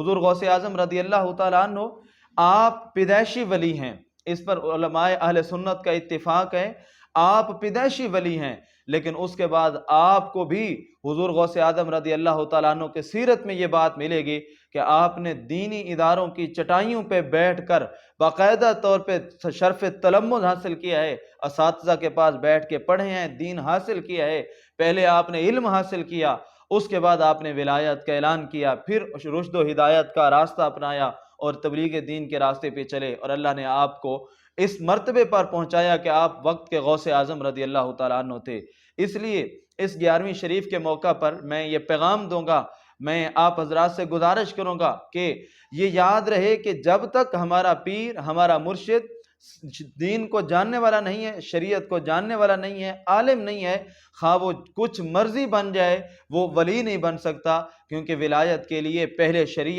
حضور غوث اعظم رضی اللہ تعالیٰ عنہ آپ پیدائشی ولی ہیں، اس پر علماء اہل سنت کا اتفاق ہے، آپ پیدائشی ولی ہیں، لیکن اس کے بعد آپ کو بھی حضور غوث اعظم رضی اللہ تعالیٰ عنہ کے سیرت میں یہ بات ملے گی کہ آپ نے دینی اداروں کی چٹائیوں پہ بیٹھ کر باقاعدہ طور پہ شرف تلمذ حاصل کیا ہے، اساتذہ کے پاس بیٹھ کے پڑھے ہیں، دین حاصل کیا ہے، پہلے آپ نے علم حاصل کیا، اس کے بعد آپ نے ولایت کا اعلان کیا، پھر رشد و ہدایت کا راستہ اپنایا اور تبلیغ دین کے راستے پہ چلے، اور اللہ نے آپ کو اس مرتبے پر پہنچایا کہ آپ وقت کے غوث اعظم رضی اللہ تعالیٰ عنہ تھے۔ اس لیے اس 11ویں شریف کے موقع پر میں یہ پیغام دوں گا، میں آپ حضرات سے گزارش کروں گا کہ یہ یاد رہے کہ جب تک ہمارا پیر، ہمارا مرشد دین کو جاننے والا نہیں ہے، شریعت کو جاننے والا نہیں ہے، عالم نہیں ہے، خواہ وہ کچھ مرضی بن جائے، وہ ولی نہیں بن سکتا، کیونکہ ولایت کے لیے پہلے شریعت